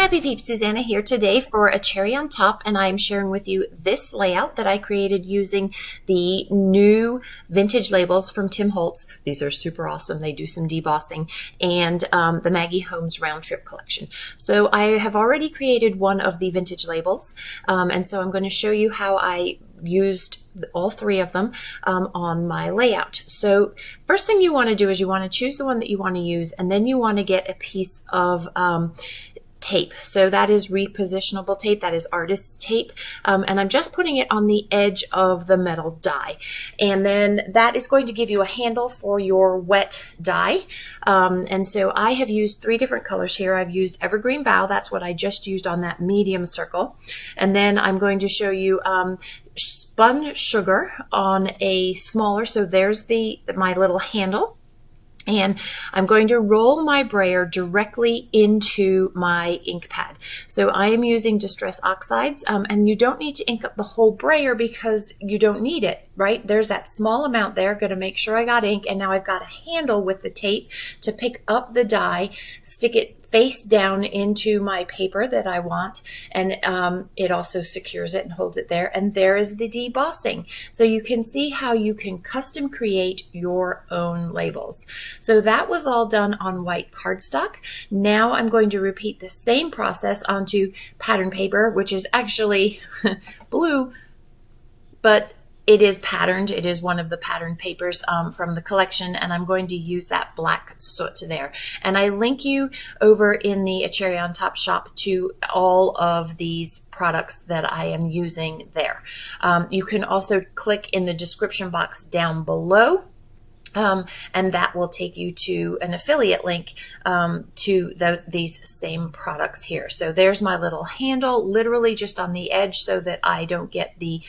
Scrappy Peeps, Suzanna here today for a cherry on top, and I'm sharing with you this layout that I created using the new vintage labels from Tim Holtz. These are super awesome. They do some debossing, and the Maggie Holmes round trip collection. So I have already created one of the vintage labels, and so I'm going to show you how I used all three of them on my layout. So first thing you want to do is you want to choose the one that you want to use, and then you want to get a piece of tape. So that is repositionable tape, that is artist's tape, and I'm just putting it on the edge of the metal die, and then that is going to give you a handle for your wet die. And so I have used three different colors here. I've used Evergreen Bough, that's what I just used on that medium circle, and then I'm going to show you spun sugar on a smaller, so there's my little handle. And I'm going to roll my brayer directly into my ink pad. So I am using Distress Oxides, and you don't need to ink up the whole brayer because you don't need it, right? There's that small amount there. Going to make sure I got ink, and now I've got a handle with the tape to pick up the die, stick it face down into my paper that I want, and it also secures it and holds it there, and there is the debossing. So you can see how you can custom create your own labels. So that was all done on white cardstock. Now I'm going to repeat the same process onto pattern paper, which is actually blue, but it is patterned. It is one of the patterned papers from the collection, and I'm going to use that black soot there. And I link you over in the A Cherry on Top shop to all of these products that I am using there. You can also click in the description box down below, and that will take you to an affiliate link to these same products here. So there's my little handle, literally just on the edge so that I don't get the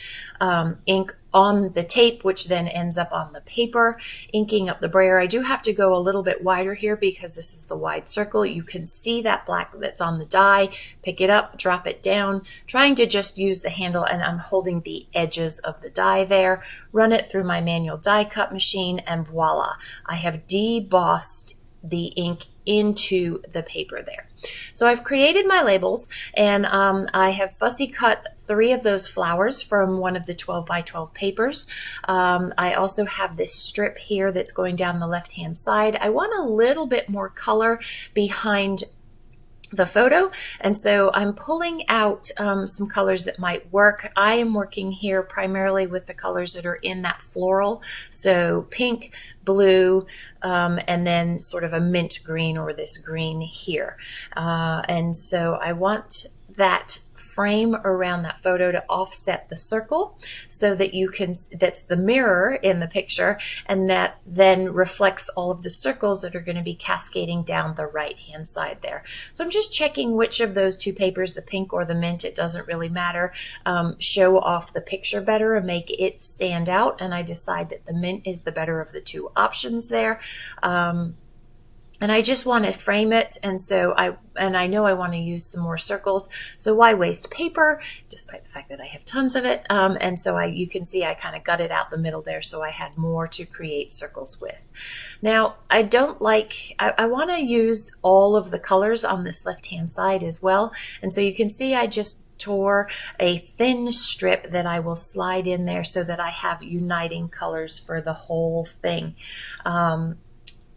ink on the tape, which then ends up on the paper, inking up the brayer. I do have to go a little bit wider here because this is the wide circle. You can see that black that's on the die, pick it up, drop it down, trying to just use the handle, and I'm holding the edges of the die there, run it through my manual die cut machine, and voila, I have debossed the ink into the paper there. So I've created my labels, and I have fussy cut 3 of those flowers from one of the 12 by 12 papers. I also have this strip here that's going down the left hand side. I want a little bit more color behind the photo, and so I'm pulling out some colors that might work. I am working here primarily with the colors that are in that floral, so pink, blue, and then sort of a mint green, or this green here. And so I want that frame around that photo to offset the circle so that you can, that's the mirror in the picture, and that then reflects all of the circles that are going to be cascading down the right hand side there. So I'm just checking which of those 2 papers, the pink or the mint, it doesn't really matter, show off the picture better and make it stand out, and I decide that the mint is the better of the 2 options there. And I just want to frame it, and so I know I want to use some more circles, so why waste paper, despite the fact that I have tons of it. And so you can see I kind of gutted out the middle there, so I had more to create circles with. Now I want to use all of the colors on this left hand side as well, and so you can see I just tore a thin strip that I will slide in there so that I have uniting colors for the whole thing.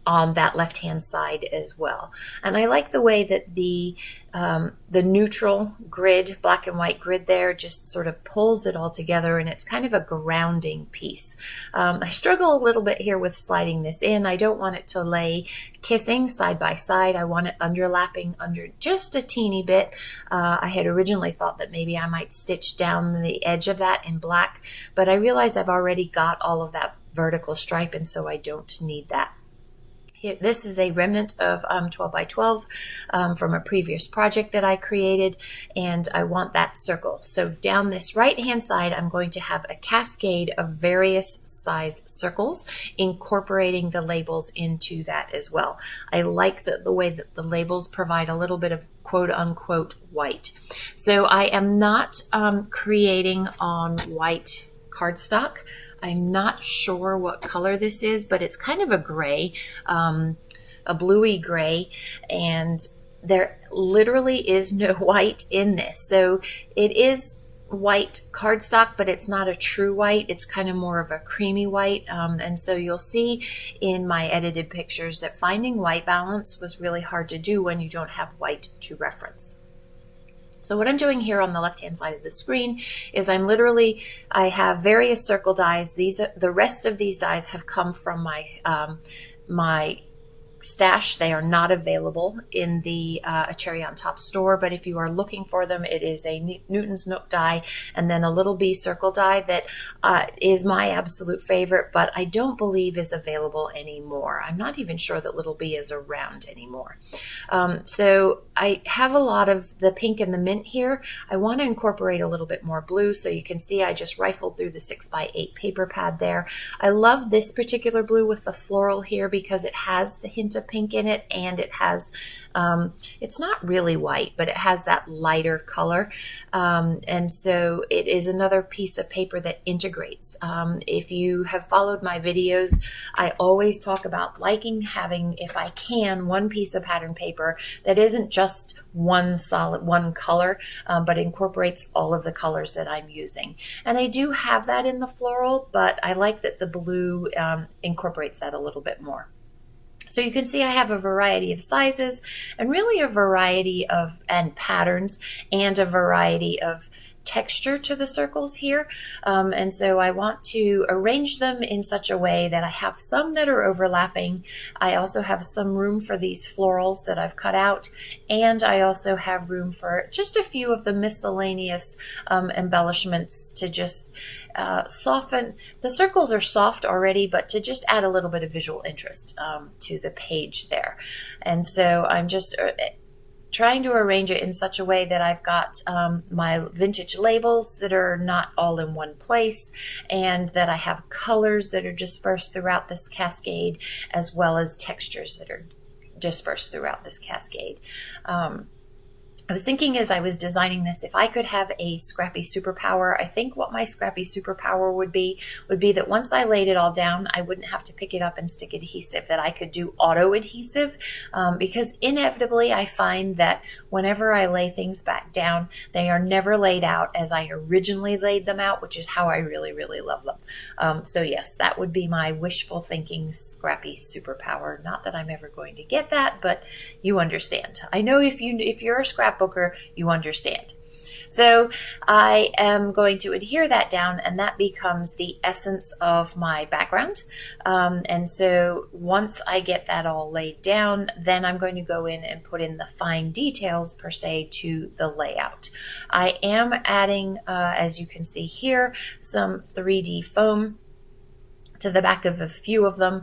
On that left hand side as well. And I like the way that the neutral grid, black and white grid there, just sort of pulls it all together, and it's kind of a grounding piece. I struggle a little bit here with sliding this in. I don't want it to lay kissing side by side. I want it underlapping under just a teeny bit. I had originally thought that maybe I might stitch down the edge of that in black, but I realized I've already got all of that vertical stripe, and so I don't need that. This is a remnant of 12 by 12 from a previous project that I created, and I want that circle. So down this right hand side, I'm going to have a cascade of various size circles, incorporating the labels into that as well. I like the way that the labels provide a little bit of quote unquote white. So I am not creating on white cardstock. I'm not sure what color this is, but it's kind of a gray, a bluey gray, and there literally is no white in this. So it is white cardstock, but it's not a true white. It's kind of more of a creamy white. And so you'll see in my edited pictures that finding white balance was really hard to do when you don't have white to reference. So what I'm doing here on the left-hand side of the screen is I have various circle dies. The rest of these dies have come from my stash. They are not available in the A Cherry on Top store, but if you are looking for them, it is a Newton's Nook die and then a Little B circle die that is my absolute favorite, but I don't believe is available anymore. I'm not even sure that Little B is around anymore. So I have a lot of the pink and the mint here. I want to incorporate a little bit more blue, so you can see I just rifled through the 6x8 paper pad there. I love this particular blue with the floral here because it has the hint of pink in it, and it has it's not really white, but it has that lighter color, and so it is another piece of paper that integrates. If you have followed my videos, I always talk about liking having, if I can, one piece of pattern paper that isn't just one color, but incorporates all of the colors that I'm using. And I do have that in the floral, but I like that the blue incorporates that a little bit more. So you can see I have a variety of sizes and really a variety of patterns and a variety of texture to the circles here. And so I want to arrange them in such a way that I have some that are overlapping. I also have some room for these florals that I've cut out, and I also have room for just a few of the miscellaneous embellishments to just soften. The circles are soft already, but to just add a little bit of visual interest to the page there. And so I'm just trying to arrange it in such a way that I've got my vintage labels that are not all in one place, and that I have colors that are dispersed throughout this cascade, as well as textures that are dispersed throughout this cascade. I was thinking as I was designing this, if I could have a scrappy superpower, I think what my scrappy superpower would be that once I laid it all down, I wouldn't have to pick it up and stick adhesive, that I could do auto adhesive, because inevitably I find that whenever I lay things back down, they are never laid out as I originally laid them out, which is how I really, really love them. So yes, that would be my wishful thinking scrappy superpower. Not that I'm ever going to get that, but you understand. I know if you're a scrapbooker, you understand. So I am going to adhere that down, and that becomes the essence of my background. And so once I get that all laid down, then I'm going to go in and put in the fine details per se to the layout. I am adding, as you can see here, some 3D foam to the back of a few of them.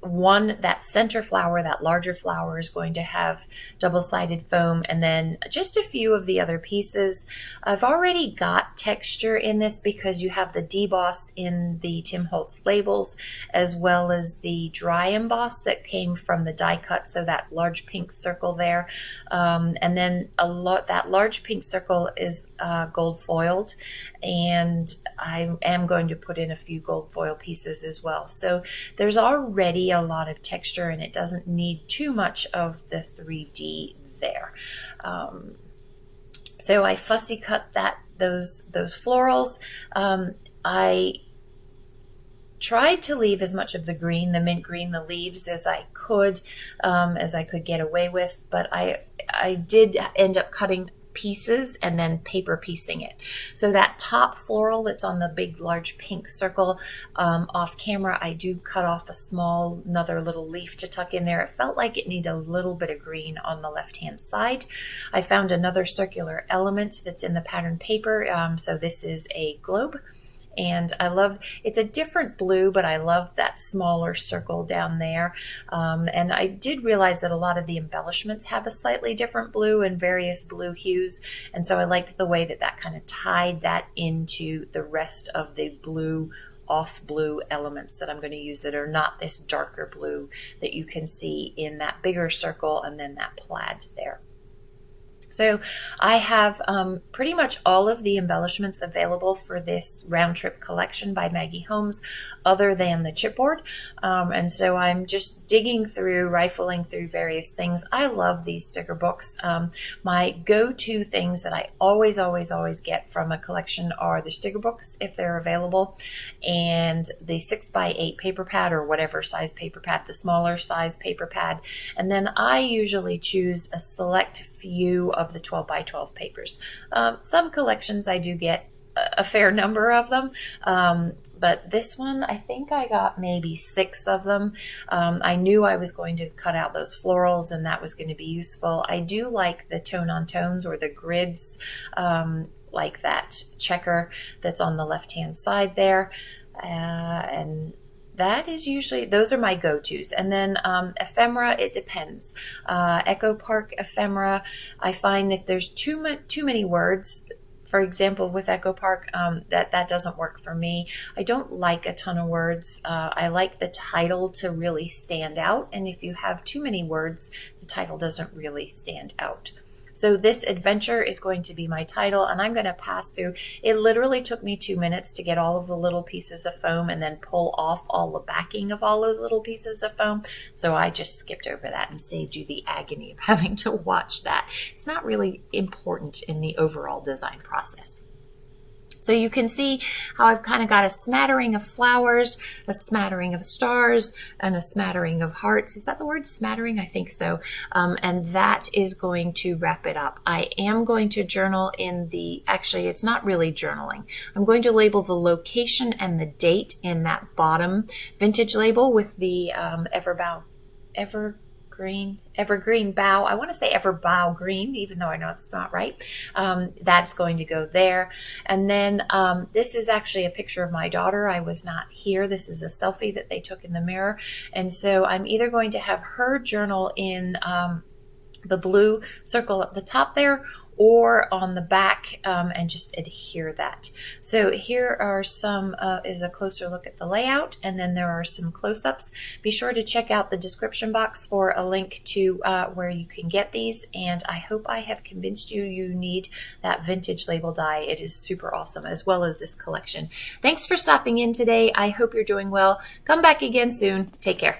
That center flower, that larger flower, is going to have double-sided foam, and then just a few of the other pieces. I've already got texture in this because you have the deboss in the Tim Holtz labels, as well as the dry emboss that came from the die cut, so that large pink circle there. And then that large pink circle is gold foiled, and I am going to put in a few gold foil pieces as well. So there's already a lot of texture, and it doesn't need too much of the 3D there. So I fussy cut those florals. I tried to leave as much of the green, the mint green, the leaves as I could get away with, but I did end up cutting pieces and then paper piecing it. So that top floral that's on the big large pink circle, off camera I do cut off another little leaf to tuck in there. It felt like it needed a little bit of green on the left hand side. I found another circular element that's in the pattern paper, so this is a globe. And it's a different blue, but I love that smaller circle down there. And I did realize that a lot of the embellishments have a slightly different blue and various blue hues. And so I liked the way that kind of tied that into the rest of the blue, off blue elements that I'm going to use that are not this darker blue that you can see in that bigger circle and then that plaid there. So I have pretty much all of the embellishments available for this round trip collection by Maggie Holmes, other than the chipboard. And so I'm just digging through, rifling through various things. I love these sticker books. My go-to things that I always get from a collection are the sticker books, if they're available, and the 6x8 paper pad, or whatever size paper pad, the smaller size paper pad. And then I usually choose a select few of the 12x12 papers. Some collections I do get a fair number of them, but this one I think I got maybe 6 of them. I knew I was going to cut out those florals and that was going to be useful. I do like the tone on tones, or the grids, like that checker that's on the left hand side there, and that is usually, those are my go-tos. And then ephemera, it depends. Echo Park ephemera, I find if there's too many words, for example, with Echo Park, that doesn't work for me. I don't like a ton of words. I like the title to really stand out. And if you have too many words, the title doesn't really stand out. So this adventure is going to be my title, and I'm going to pass through. It literally took me 2 minutes to get all of the little pieces of foam and then pull off all the backing of all those little pieces of foam. So I just skipped over that and saved you the agony of having to watch that. It's not really important in the overall design process. So you can see how I've kind of got a smattering of flowers, a smattering of stars, and a smattering of hearts. Is that the word, smattering? I think so. And that is going to wrap it up. I am going to journal in the, actually, it's not really journaling. I'm going to label the location and the date in that bottom vintage label with the evergreen bough. I want to say everbough green, even though I know it's not right. That's going to go there. And then this is actually a picture of my daughter. I was not here. This is a selfie that they took in the mirror. And so I'm either going to have her journal in the blue circle at the top there, or on the back, and just adhere that. So here are some, is a closer look at the layout, and then there are some close-ups. Be sure to check out the description box for a link to where you can get these, and I hope I have convinced you need that vintage label die. It is super awesome, as well as this collection. Thanks for stopping in today. I hope you're doing well. Come back again soon. Take care.